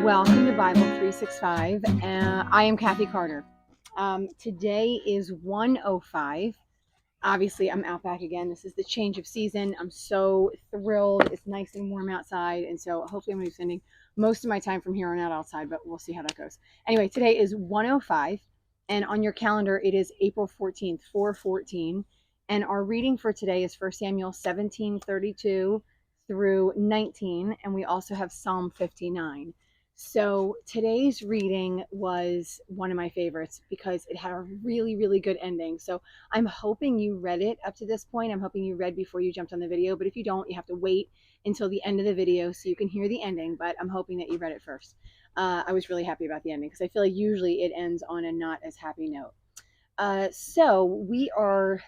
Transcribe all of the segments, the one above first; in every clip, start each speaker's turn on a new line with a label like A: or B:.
A: Welcome to Bible 365. I am Kathy Carter. Today is 1:05. Obviously, I'm out back again. This is the change of season. I'm so thrilled. It's nice and warm outside. And so hopefully I'm going to be spending most of my time from here on out outside, but we'll see how that goes. Anyway, today is 1:05. And on your calendar, it is April 14th, 4:14. And our reading for today is 1 Samuel 17:32 through 19. And we also have Psalm 59. So today's reading was one of my favorites because it had a really, really good ending. So I'm hoping you read it up to this point. I'm hoping you read before you jumped on the video. But if you don't, you have to wait until the end of the video so you can hear the ending. But I'm hoping that you read it first. I was really happy about the ending because I feel like usually it ends on a not as happy note. So we are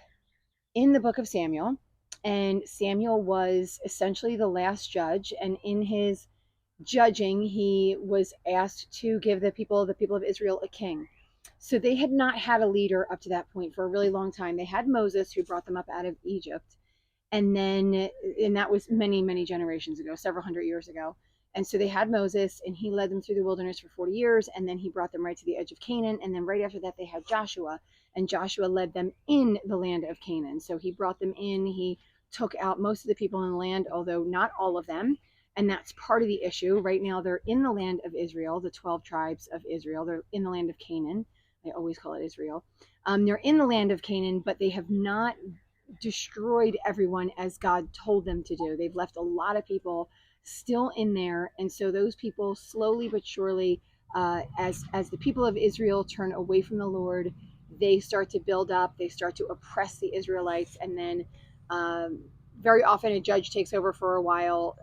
A: in the book of Samuel. And Samuel was essentially the last judge. And in his judging, he was asked to give the people of Israel a king. So they had not had a leader up to that point for a really long time. They had Moses, who brought them up out of Egypt, and that was many, many generations ago, several hundred years ago. And so they had Moses, and he led them through the wilderness for 40 years, and then he brought them right to the edge of Canaan. And then right after that, they had Joshua, and Joshua led them in the land of Canaan. So he brought them in. He took out most of the people in the land, although not all of them. And that's part of the issue. Right now, they're in the land of Israel, the 12 tribes of Israel. They're in the land of Canaan. I always call it Israel. They're in the land of Canaan, but they have not destroyed everyone as God told them to do. They've left a lot of people still in there. And so those people slowly but surely, as the people of Israel turn away from the Lord, they start to build up. They start to oppress the Israelites. And then very often a judge takes over for a while,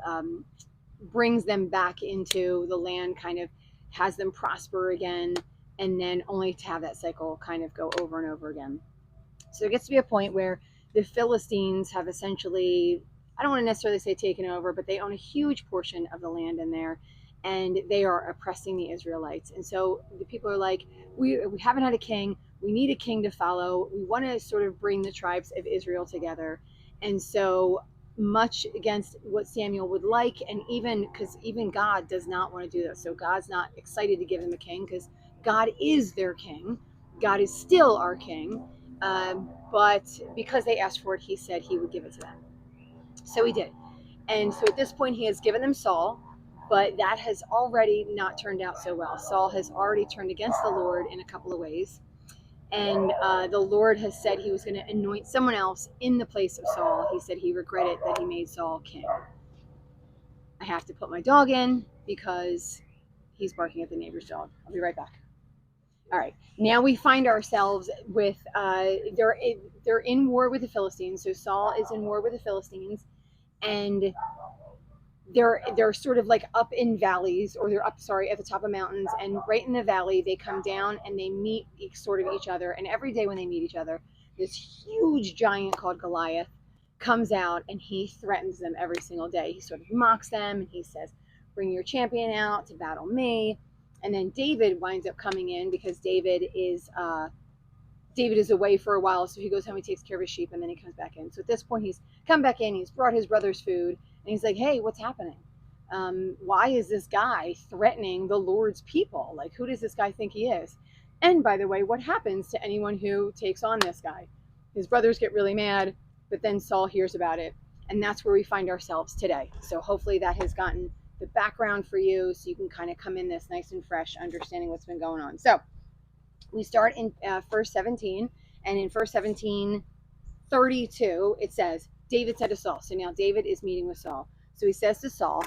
A: brings them back into the land, kind of has them prosper again, and then only to have that cycle kind of go over and over again. So it gets to be a point where the Philistines have essentially, I don't want to necessarily say taken over, but they own a huge portion of the land in there, and they are oppressing the Israelites. And so the people are like, we haven't had a king. We need a king to follow. We want to sort of bring the tribes of Israel together. And so much against what Samuel would like, and even God does not want to do this. So God's not excited to give them a king because God is their king. God is still our king. But because they asked for it, he said he would give it to them. So he did. And so at this point, he has given them Saul, but that has already not turned out so well. Saul has already turned against the Lord in a couple of ways. And the Lord has said he was going to anoint someone else in the place of Saul. He said he regretted that he made Saul king. I have to put my dog in because he's barking at the neighbor's dog. I'll be right back. All right. Now we find ourselves with, they're in war with the Philistines. So Saul is in war with the Philistines. And they're sort of like up in valleys, or they're up, at the top of mountains, and right in the valley they come down and they meet sort of each other. And every day when they meet each other, this huge giant called Goliath comes out and he threatens them every single day. He sort of mocks them and he says, bring your champion out to battle me. And then David winds up coming in because David is away for a while, so he goes home, he takes care of his sheep, and then he comes back in. So at this point he's come back in, he's brought his brother's food, and he's like, hey, what's happening? Why is this guy threatening the Lord's people? Like, who does this guy think he is? And by the way, what happens to anyone who takes on this guy? His brothers get really mad, but then Saul hears about it. And that's where we find ourselves today. So hopefully that has gotten the background for you so you can kind of come in this nice and fresh, understanding what's been going on. So we start in verse 17, and in verse 17:32, it says, David said to Saul. So now David is meeting with Saul. So he says to Saul,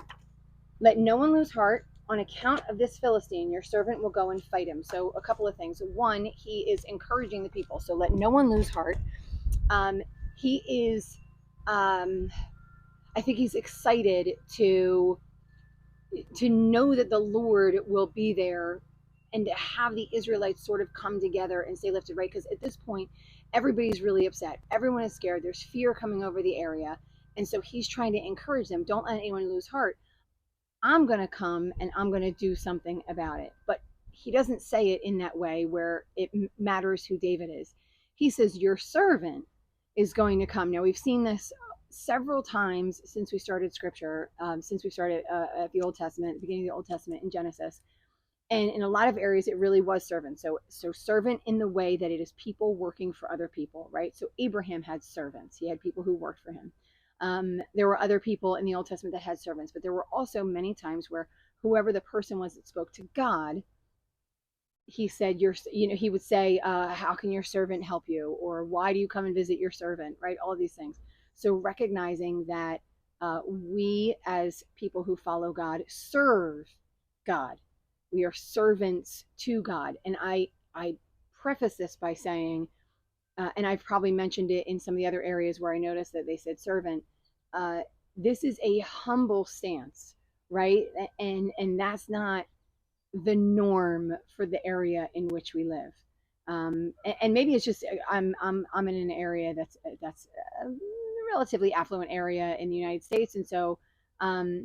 A: let no one lose heart on account of this Philistine. Your servant will go and fight him. So a couple of things. One, he is encouraging the people. So let no one lose heart. He is, I think he's excited to know that the Lord will be there, and to have the Israelites sort of come together and stay lifted, right? Because at this point, everybody's really upset. Everyone is scared. There's fear coming over the area. And so he's trying to encourage them. Don't let anyone lose heart. I'm going to come and I'm going to do something about it. But he doesn't say it in that way where it matters who David is. He says, your servant is going to come. Now, we've seen this several times since we started scripture, since we started at the Old Testament, the beginning of the Old Testament in Genesis, and in a lot of areas it really was servant. So servant in the way that it is people working for other people, right? So Abraham had servants, he had people who worked for him. There were other people in the Old Testament that had servants, but there were also many times where whoever the person was that spoke to God, he said, he would say, how can your servant help you, or why do you come and visit your servant, right? All of these things. So recognizing that we as people who follow God serve God, we are servants to God. And I preface this by saying, and I've probably mentioned it in some of the other areas where I noticed that they said servant, uh, this is a humble stance, right? And that's not the norm for the area in which we live. And maybe it's just I'm in an area that's a relatively affluent area in the United States, and so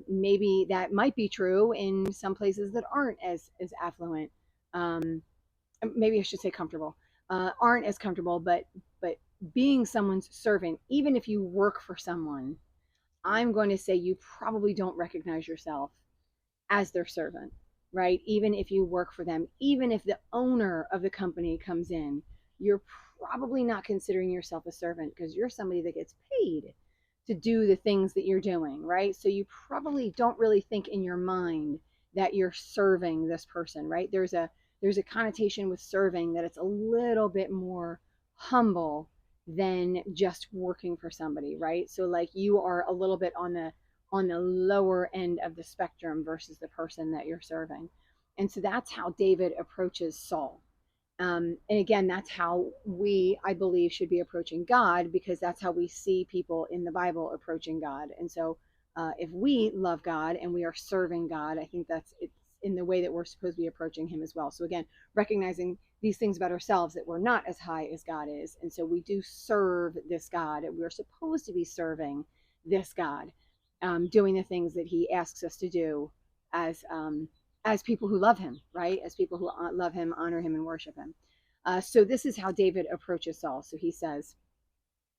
A: maybe that might be true in some places that aren't as affluent. Um, Maybe I should say comfortable, aren't as comfortable, but being someone's servant, even if you work for someone, I'm going to say you probably don't recognize yourself as their servant, right? Even if you work for them, even if the owner of the company comes in, you're probably not considering yourself a servant because you're somebody that gets paid to do the things that you're doing, right? So you probably don't really think in your mind that you're serving this person, right? There's a connotation with serving that it's a little bit more humble than just working for somebody, right? So like you are a little bit on the lower end of the spectrum versus the person that you're serving. And so that's how David approaches Saul. And again, that's how we, I believe, should be approaching God, because that's how we see people in the Bible approaching God. And so if we love God and we are serving God, I think it's in the way that we're supposed to be approaching him as well. So again, recognizing these things about ourselves, that we're not as high as God is. And so we do serve this God, and we're supposed to be serving this God, doing the things that he asks us to do as people who love him, right? As people who love him, honor him, and worship him. So this is how David approaches Saul.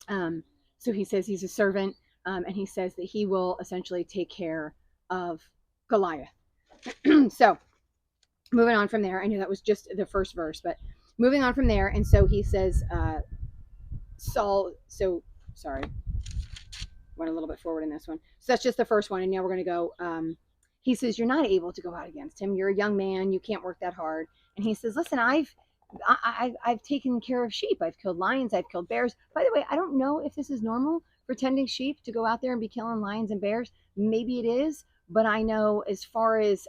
A: Um, so he says he's a servant, and he says that he will essentially take care of Goliath. So moving on from there, I knew that was just the first verse, but moving on from there, and so he says, Saul. So sorry, went a little bit forward in this one. So that's just the first one, and now we're going to go. He says, "You're not able to go out against him. You're a young man. You can't work that hard." And he says, "Listen, I've taken care of sheep. I've killed lions. I've killed bears. By the way, I don't know if this is normal for tending sheep to go out there and be killing lions and bears. Maybe it is." But I know, as far as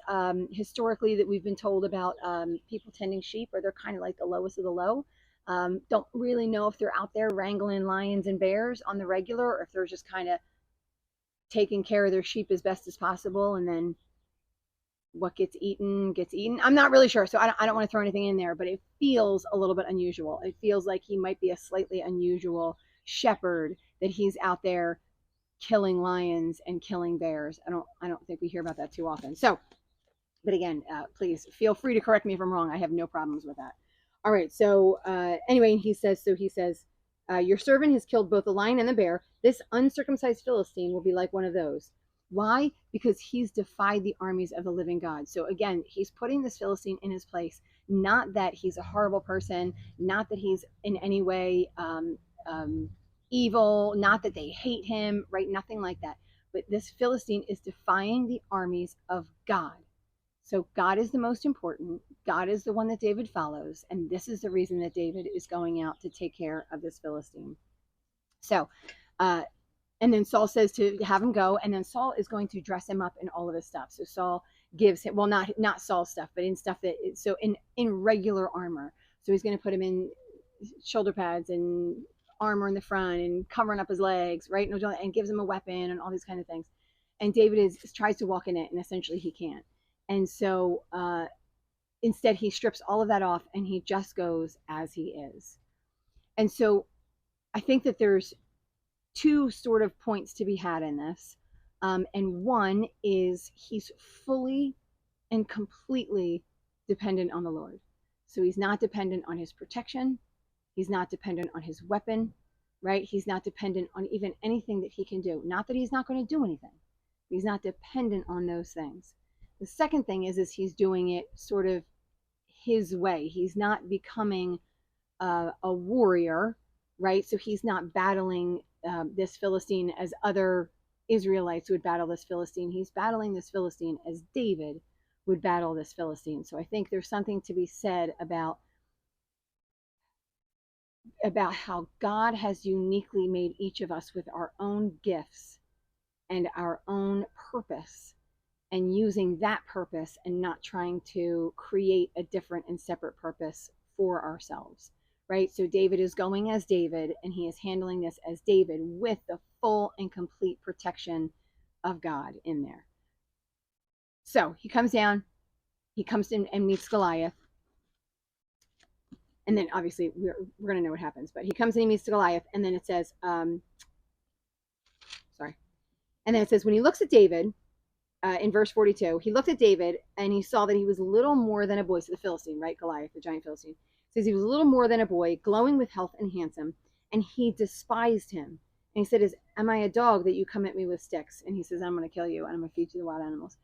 A: historically, that we've been told about people tending sheep, or they're kind of like the lowest of the low. Don't really know if they're out there wrangling lions and bears on the regular, or if they're just kind of taking care of their sheep as best as possible, and then what gets eaten gets eaten. I'm not really sure, so I don't want to throw anything in there, but it feels a little bit unusual. It feels like he might be a slightly unusual shepherd, that he's out there killing lions and killing bears. I don't think we hear about that too often. So, but again, please feel free to correct me if I'm wrong. I have no problems with that. All right. So anyway, he says, your servant has killed both the lion and the bear. This uncircumcised Philistine will be like one of those. Why? Because he's defied the armies of the living God. So again, he's putting this Philistine in his place. Not that he's a horrible person, not that he's in any way evil, not that they hate him, right? Nothing like that. But this Philistine is defying the armies of God. So God is the most important. God is the one that David follows. And this is the reason that David is going out to take care of this Philistine. So, and then Saul says to have him go. And then Saul is going to dress him up in all of his stuff. So Saul gives him, well, not Saul's stuff, but in stuff that, so in regular armor. So he's going to put him in shoulder pads and armor in the front and covering up his legs, right? And gives him a weapon and all these kind of things. And David tries to walk in it, and essentially he can't. And so instead, he strips all of that off, and he just goes as he is. And so I think that there's two sort of points to be had in this. And one is he's fully and completely dependent on the Lord. So he's not dependent on his protection. He's not dependent on his weapon, right? He's not dependent on even anything that he can do. Not that he's not going to do anything. He's not dependent on those things. The second thing is he's doing it sort of his way. He's not becoming a warrior, right? So he's not battling this Philistine as other Israelites would battle this Philistine. He's battling this Philistine as David would battle this Philistine. So I think there's something to be said about how God has uniquely made each of us with our own gifts and our own purpose, and using that purpose and not trying to create a different and separate purpose for ourselves, right? So David is going as David, and he is handling this as David with the full and complete protection of God in there. So he comes down, he comes in and meets Goliath. And then obviously we're going to know what happens, but he comes and he meets Goliath. And then it says, and then it says, when he looks at David, in verse 42, he looked at David and he saw that he was little more than a boy. So the Philistine, right? Goliath, the giant Philistine. Says he was a little more than a boy, glowing with health and handsome. And he despised him. And he said, am I a dog that you come at me with sticks? And he says, I'm going to kill you and I'm going to feed you the wild animals.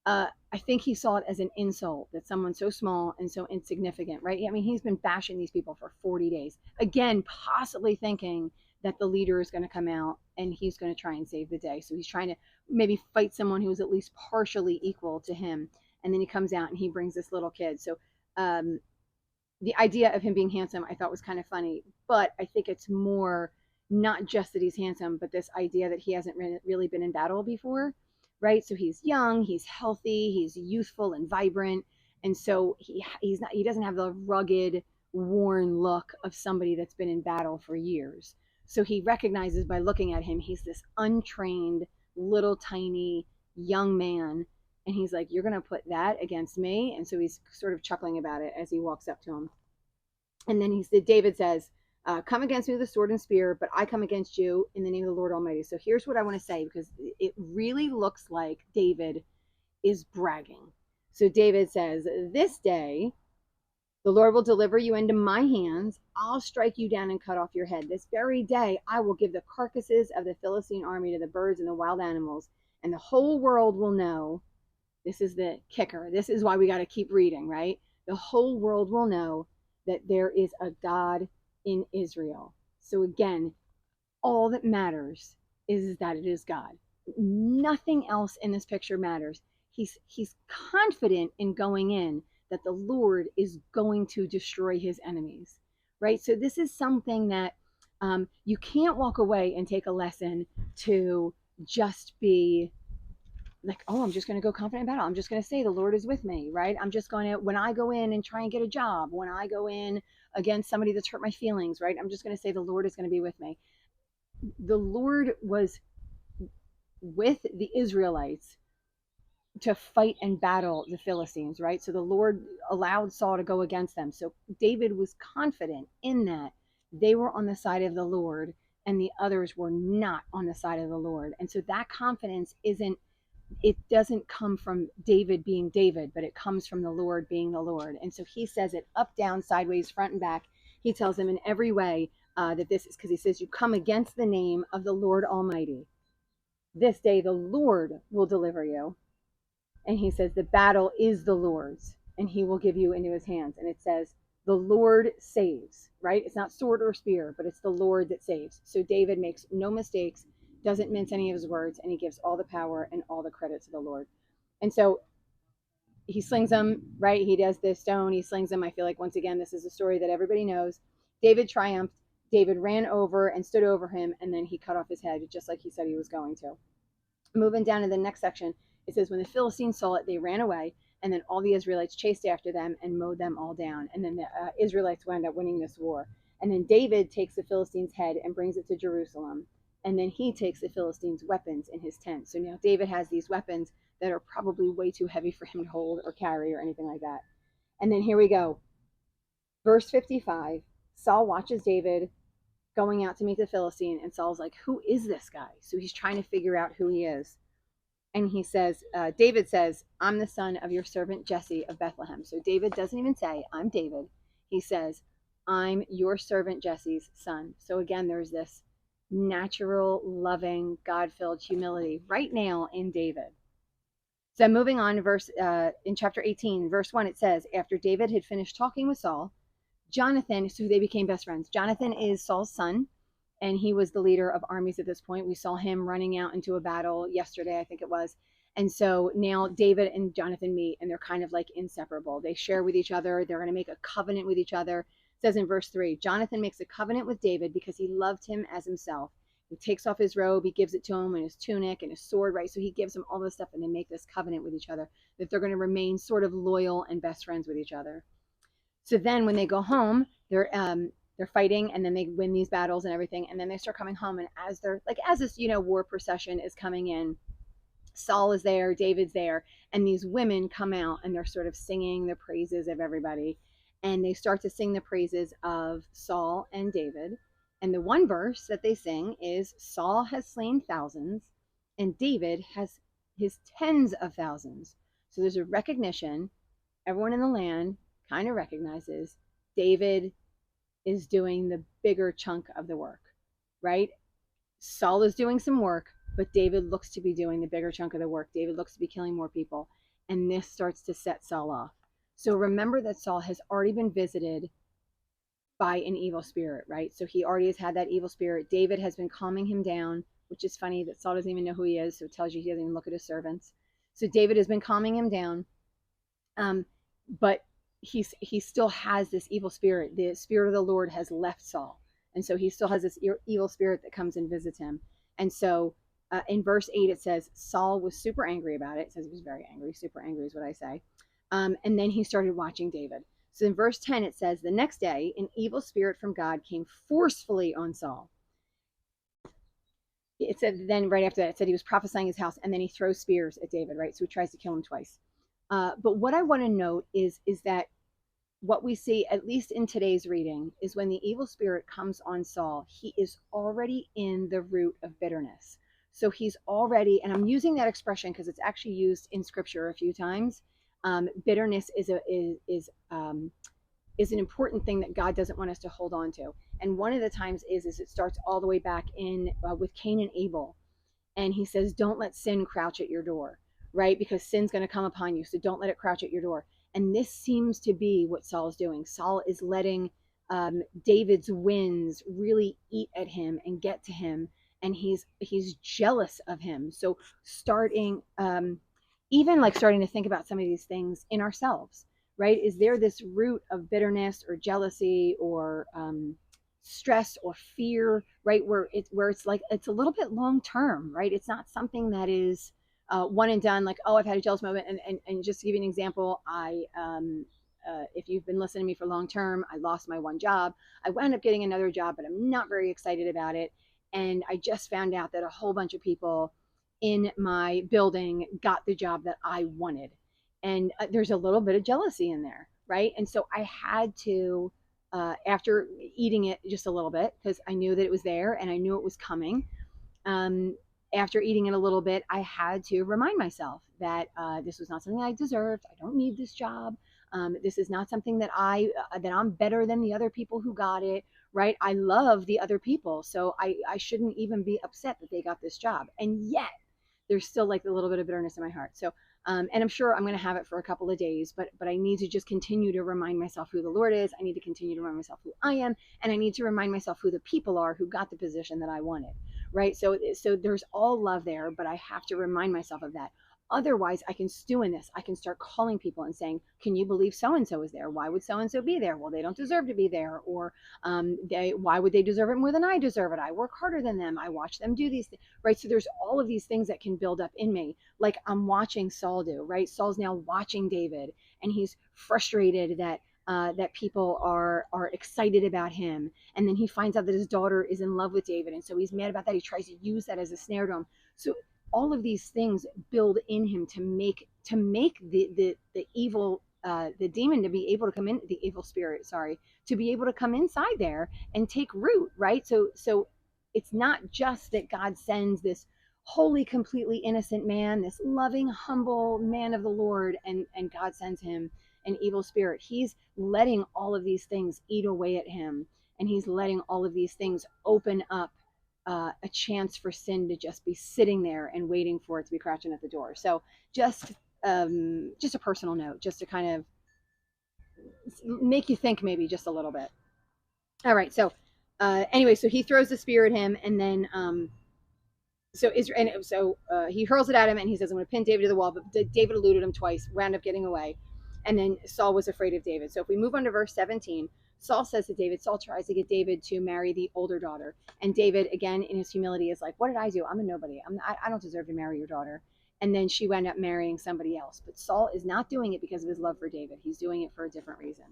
A: I think he saw it as an insult that someone so small and so insignificant, right? I mean, he's been bashing these people for 40 days. Again, possibly thinking that the leader is going to come out and he's going to try and save the day. So he's trying to maybe fight someone who is at least partially equal to him. And then he comes out and he brings this little kid. So the idea of him being handsome, I thought was kind of funny. But I think it's more not just that he's handsome, but this idea that he hasn't really been in battle before. Right, so he's young, he's healthy, he's youthful and vibrant, and so he doesn't have the rugged, worn look of somebody that's been in battle for years. So he recognizes by looking at him, he's this untrained, little tiny young man, and he's like, "You're going to put that against me?" And so he's sort of chuckling about it as he walks up to him. And then David says, come against me with a sword and spear, but I come against you in the name of the Lord Almighty. So here's what I want to say, because it really looks like David is bragging. So David says, this day the Lord will deliver you into my hands. I'll strike you down and cut off your head. This very day I will give the carcasses of the Philistine army to the birds and the wild animals, and the whole world will know. This is the kicker. This is why we got to keep reading, right? The whole world will know that there is a God in Israel. So again, all that matters is that it is God. Nothing else in this picture matters. He's confident in going in that the Lord is going to destroy his enemies, right? So this is something that you can't walk away and take a lesson to just be like, oh, I'm just going to go confident in battle. I'm just going to say the Lord is with me, right? I'm just going to, when I go in and try and get a job, when I go in against somebody that's hurt my feelings, right? I'm just going to say the Lord is going to be with me. The Lord was with the Israelites to fight and battle the Philistines, right? So the Lord allowed Saul to go against them. So David was confident in that they were on the side of the Lord and the others were not on the side of the Lord. And so that confidence it doesn't come from David being David, but it comes from the Lord being the Lord. And so he says it up, down, sideways, front and back. He tells them in every way that this is, because he says, you come against the name of the Lord Almighty. This day the Lord will deliver you. And he says, the battle is the Lord's, and he will give you into his hands. And it says, the Lord saves, right? It's not sword or spear, but it's the Lord that saves. So David makes no mistakes, doesn't mince any of his words, and he gives all the power and all the credit to the Lord. And so he slings them, right? He does this stone, he slings them. I feel like, once again, this is a story that everybody knows. David triumphed. David ran over and stood over him, and then he cut off his head, just like he said he was going to. Moving down to the next section, it says, when the Philistines saw it, they ran away, and then all the Israelites chased after them and mowed them all down. And then the Israelites wound up winning this war. And then David takes the Philistines' head and brings it to Jerusalem. And then he takes the Philistines' weapons in his tent. So now David has these weapons that are probably way too heavy for him to hold or carry or anything like that. And then here we go. Verse 55, Saul watches David going out to meet the Philistine, and Saul's like, who is this guy? So he's trying to figure out who he is. And he says, David says, I'm the son of your servant Jesse of Bethlehem. So David doesn't even say, I'm David. He says, I'm your servant Jesse's son. So again, there's this natural, loving, God-filled humility right now in David. So moving on to in chapter 18, verse 1, it says, after David had finished talking with Saul, Jonathan, so they became best friends. Jonathan is Saul's son, and he was the leader of armies at this point. We saw him running out into a battle yesterday, I think it was. And so now David and Jonathan meet, and they're kind of like inseparable. They share with each other. They're going to make a covenant with each other. It says in verse 3, Jonathan makes a covenant with David because he loved him as himself. He takes off his robe, he gives it to him, and his tunic and his sword, right? So he gives him all this stuff, and they make this covenant with each other that they're going to remain sort of loyal and best friends with each other. So then when they go home, they're fighting, and then they win these battles and everything, and then they start coming home, and as this war procession is coming in, Saul is there, David's there, and these women come out and they're sort of singing the praises of everybody, and they start to sing the praises of Saul and David. And the one verse that they sing is, Saul has slain thousands and David has his tens of thousands. So there's a recognition. Everyone in the land kind of recognizes David is doing the bigger chunk of the work, right? Saul is doing some work, but David looks to be doing the bigger chunk of the work. David looks to be killing more people. And this starts to set Saul off. So remember that Saul has already been visited by an evil spirit, right? So he already has had that evil spirit. David has been calming him down, which is funny that Saul doesn't even know who he is. So it tells you he doesn't even look at his servants. So David has been calming him down. But he still has this evil spirit. The spirit of the Lord has left Saul. And so he still has this evil spirit that comes and visits him. And so in verse 8, it says, Saul was super angry about it. It says he was very angry. Super angry is what I say. And then he started watching David. So in verse 10, it says, the next day, an evil spirit from God came forcefully on Saul. It said then right after that, it said he was prophesying his house, and then he throws spears at David, right? So he tries to kill him twice. But what I want to note is that what we see, at least in today's reading, is when the evil spirit comes on Saul, he is already in the root of bitterness. So he's already, and I'm using that expression because it's actually used in scripture a few times. Bitterness is an important thing that God doesn't want us to hold on to. And one of the times is it starts all the way back in with Cain and Abel. And he says, don't let sin crouch at your door, right? Because sin's going to come upon you. So don't let it crouch at your door. And this seems to be what Saul's doing. Saul is letting David's wins really eat at him and get to him. And he's jealous of him. So starting to think about some of these things in ourselves, right? Is there this root of bitterness or jealousy or stress or fear, right? Where it's like, it's a little bit long term, right? It's not something that is one and done, like, oh, I've had a jealous moment. And just to give you an example, if you've been listening to me for long term, I lost my one job. I wound up getting another job, but I'm not very excited about it. And I just found out that a whole bunch of people in my building got the job that I wanted. And there's a little bit of jealousy in there, right? And so I had to, after eating it just a little bit, because I knew that it was there and I knew it was coming. After eating it a little bit, I had to remind myself that this was not something I deserved. I don't need this job. This is not something that I'm better than the other people who got it, right? I love the other people, so I shouldn't even be upset that they got this job. And yet, there's still like a little bit of bitterness in my heart. So, and I'm sure I'm going to have it for a couple of days, but I need to just continue to remind myself who the Lord is. I need to continue to remind myself who I am, and I need to remind myself who the people are who got the position that I wanted, right? So there's all love there, but I have to remind myself of that. Otherwise, I can stew in this. I can start calling people and saying, can you believe so-and-so is there? Why would so-and-so be there? Well, they don't deserve to be there. Or why would they deserve it more than I deserve it? I work harder than them. I watch them do these things, right? So there's all of these things that can build up in me. Like I'm watching Saul do, right? Saul's now watching David, and he's frustrated that people are excited about him. And then he finds out that his daughter is in love with David. And so he's mad about that. He tries to use that as a snare to him. So all of these things build in him to make the evil, the demon to be able to come in, the evil spirit, sorry, to be able to come inside there and take root, right? So it's not just that God sends this holy, completely innocent man, this loving, humble man of the Lord, and God sends him an evil spirit. He's letting all of these things eat away at him, and he's letting all of these things open up a chance for sin to just be sitting there and waiting for it to be crouching at the door. So just a personal note, just to kind of make you think maybe just a little bit. All right, so anyway, so he throws the spear at him, and then he hurls it at him, and he says, "I'm going to pin David to the wall." But David eluded him twice, wound up getting away, and then Saul was afraid of David. So if we move on to verse 17, Saul says to David, Saul tries to get David to marry the older daughter, and David, again in his humility, is like, "What did I do? I'm a nobody. I don't deserve to marry your daughter." And then she wound up marrying somebody else. But Saul is not doing it because of his love for David. He's doing it for a different reason.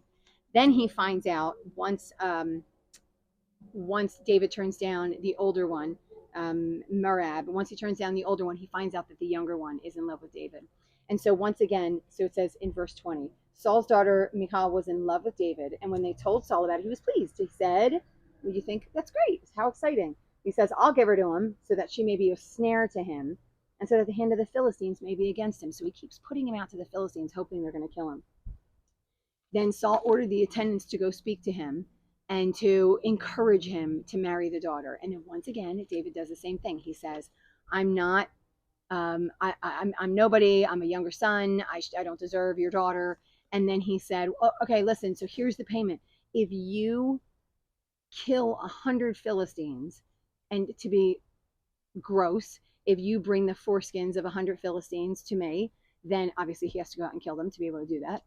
A: Then he finds out once David turns down the older one, Merab, once he turns down the older one, he finds out that the younger one is in love with David. And so once again, so it says in verse 20, Saul's daughter Michal was in love with David, and when they told Saul about it, he was pleased. He said, "Would you think that's great? How exciting!" He says, "I'll give her to him so that she may be a snare to him, and so that the hand of the Philistines may be against him." So he keeps putting him out to the Philistines, hoping they're going to kill him. Then Saul ordered the attendants to go speak to him and to encourage him to marry the daughter. And then once again, David does the same thing. He says, "I'm not, I'm nobody. I'm a younger son. I don't deserve your daughter." And then he said, "Oh, okay, listen. So here's the payment. If you kill 100 Philistines, and to be gross, if you bring the foreskins of 100 Philistines to me, then obviously he has to go out and kill them to be able to do that.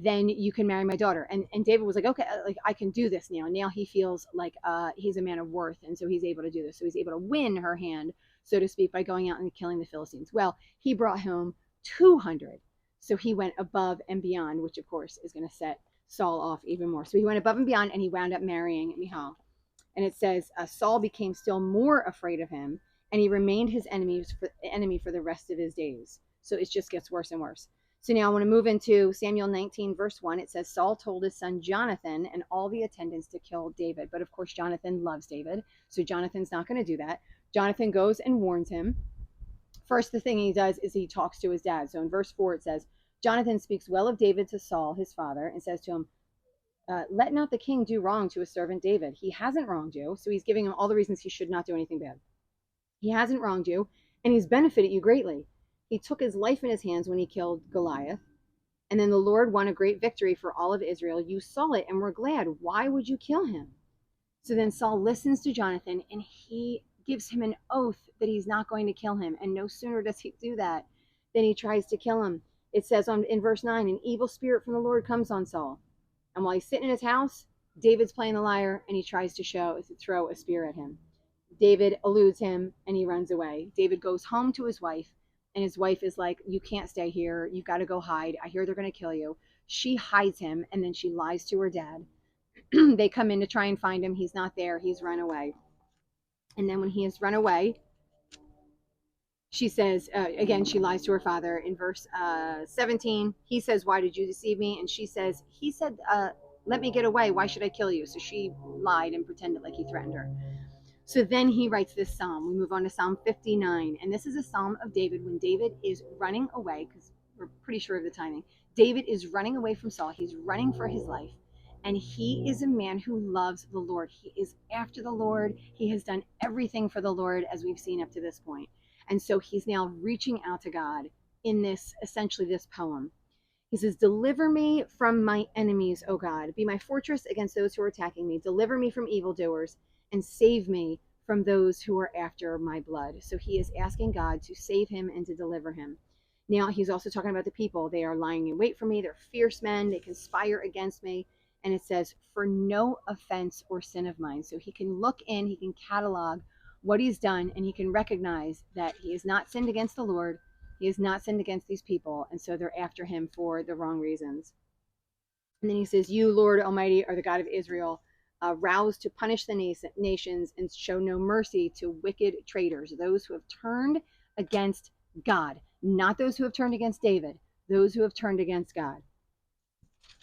A: Then you can marry my daughter." And David was like, "Okay, like I can do this now." Now he feels like he's a man of worth, and so he's able to do this. So he's able to win her hand, so to speak, by going out and killing the Philistines. Well, he brought home 200, so he went above and beyond, which of course is going to set Saul off even more. So he went above and beyond, and he wound up marrying Michal. And it says Saul became still more afraid of him, and he remained his enemy for the rest of his days. So it just gets worse and worse. So now I want to move into Samuel 19, verse 1. It says, Saul told his son Jonathan and all the attendants to kill David. But of course, Jonathan loves David, so Jonathan's not going to do that. Jonathan goes and warns him. First, the thing he does is he talks to his dad. So in verse 4, it says, Jonathan speaks well of David to Saul, his father, and says to him, "Let not the king do wrong to his servant David. He hasn't wronged you." So he's giving him all the reasons he should not do anything bad. "He hasn't wronged you, and he's benefited you greatly. He took his life in his hands when he killed Goliath. And then the Lord won a great victory for all of Israel. You saw it and were glad. Why would you kill him?" So then Saul listens to Jonathan, and he gives him an oath that he's not going to kill him. And no sooner does he do that than he tries to kill him. It says in verse 9, an evil spirit from the Lord comes on Saul. And while he's sitting in his house, David's playing the lyre, and he tries to throw a spear at him. David eludes him, and he runs away. David goes home to his wife, and his wife is like, "You can't stay here. You've got to go hide. I hear they're going to kill you." She hides him, and then she lies to her dad. They come in to try and find him. He's not there. He's run away. And then when he has run away, she says, again, she lies to her father. In verse 17, he says, "Why did you deceive me?" And she says, "He said, let me get away. Why should I kill you?" So she lied and pretended like he threatened her. So then he writes this psalm. We move on to Psalm 59. And this is a psalm of David when David is running away, because we're pretty sure of the timing. David is running away from Saul. He's running for his life. And he is a man who loves the Lord. He is after the Lord. He has done everything for the Lord, as we've seen up to this point. And so he's now reaching out to God in this, essentially this poem. He says, "Deliver me from my enemies, O God. Be my fortress against those who are attacking me. Deliver me from evildoers and save me from those who are after my blood." So he is asking God to save him and to deliver him. Now he's also talking about the people. They are lying in wait for me. They're fierce men. They conspire against me. And it says, "For no offense or sin of mine." So he can look in, he can catalog what he's done, and he can recognize that he has not sinned against the Lord. He has not sinned against these people. And so they're after him for the wrong reasons. And then he says, "You, Lord Almighty, are the God of Israel, roused to punish the nations and show no mercy to wicked traitors," those who have turned against God, not those who have turned against David, those who have turned against God.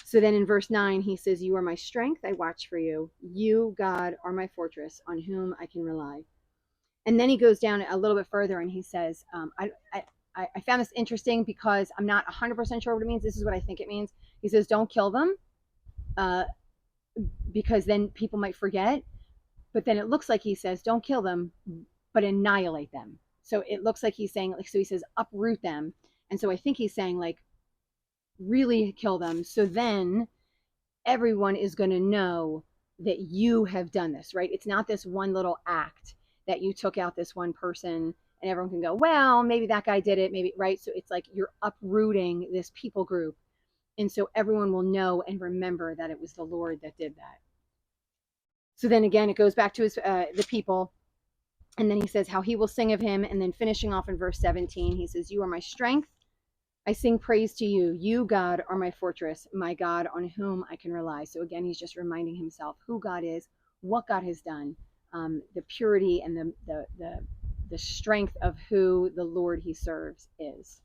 A: So then in verse 9, he says, "You are my strength. I watch for you. You, God, are my fortress on whom I can rely." And then he goes down a little bit further and he says, I found this interesting because I'm not 100% sure what it means. This is what I think it means. He says, don't kill them, uh, because then people might forget. But then it looks like he says, don't kill them, but annihilate them. So it looks like he's saying, like, so he says, uproot them. And so I think he's saying, like, really kill them. So then everyone is going to know that you have done this, right? It's not this one little act that you took out this one person and everyone can go, well, maybe that guy did it, maybe, right? So it's like you're uprooting this people group. And so everyone will know and remember that it was the Lord that did that. So then again, it goes back to the people. And then he says how he will sing of him. And then finishing off in verse 17, he says, you are my strength. I sing praise to you. You, God, are my fortress, my God on whom I can rely. So again, he's just reminding himself who God is, what God has done, the purity and the strength of who the Lord he serves is.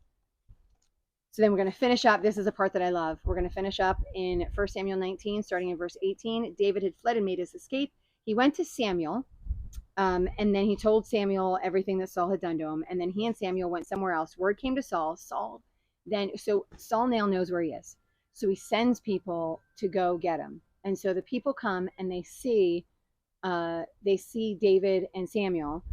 A: So then we're going to finish up. This is a part that I love. We're going to finish up in 1 Samuel 19, starting in verse 18. David had fled and made his escape. He went to Samuel, and then he told Samuel everything that Saul had done to him. And then he and Samuel went somewhere else. Word came to Saul. So Saul now knows where he is. So he sends people to go get him. And so the people come and they see David and Samuel,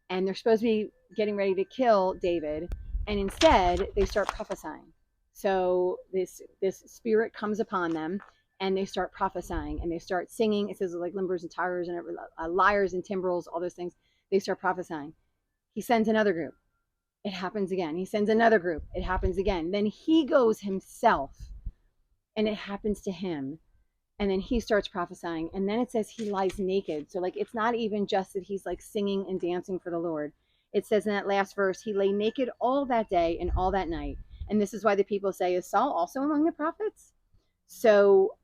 A: and they're supposed to be getting ready to kill David. And instead they start prophesying. So this spirit comes upon them, and they start prophesying, and they start singing. It says like limbers and tires and lyres and timbrels, all those things. They start prophesying. He sends another group. It happens again. He sends another group. It happens again. Then he goes himself, and it happens to him. And then he starts prophesying. And then it says he lies naked. So like it's not even just that he's like singing and dancing for the Lord. It says in that last verse, he lay naked all that day and all that night. And this is why the people say, is Saul also among the prophets? So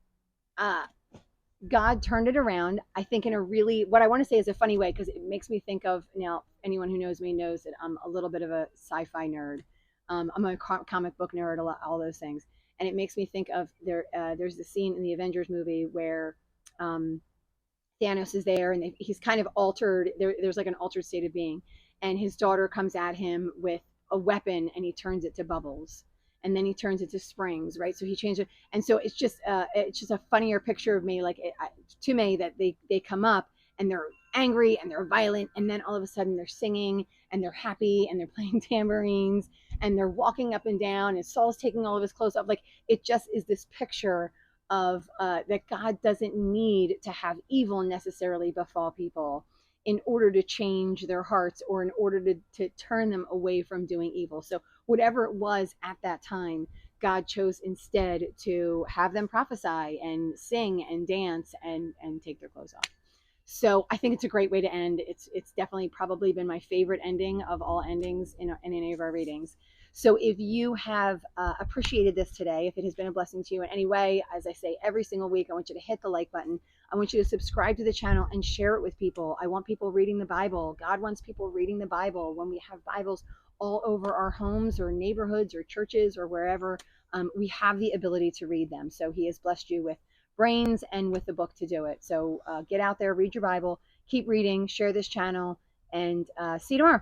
A: God turned it around, I think, in a really, what I want to say is a funny way, because it makes me think of, now, anyone who knows me knows that I'm a little bit of a sci-fi nerd. I'm a comic book nerd, all those things. And it makes me think of there's the scene in the Avengers movie where Thanos is there, and he's kind of altered. There's like an altered state of being, and his daughter comes at him with a weapon, and he turns it to bubbles, and then he turns it to springs, right? So he changed it, and so it's just a funnier picture of me, like to me, that they come up and they're angry and they're violent, and then all of a sudden they're singing and they're happy and they're playing tambourines and they're walking up and down, and Saul's taking all of his clothes off. Like it just is this picture of that God doesn't need to have evil necessarily befall people in order to change their hearts, or in order to turn them away from doing evil. So whatever it was at that time, God chose instead to have them prophesy and sing and dance and take their clothes off. So I think it's a great way to end. It's definitely probably been my favorite ending of all endings in any of our readings. So if you have appreciated this today, if it has been a blessing to you in any way, as I say every single week, I want you to hit the like button. I want you to subscribe to the channel and share it with people. I want people reading the Bible. God wants people reading the Bible. When we have Bibles all over our homes or neighborhoods or churches or wherever, we have the ability to read them. So he has blessed you with brains and with the book to do it. So get out there, read your Bible, keep reading, share this channel, and see you tomorrow.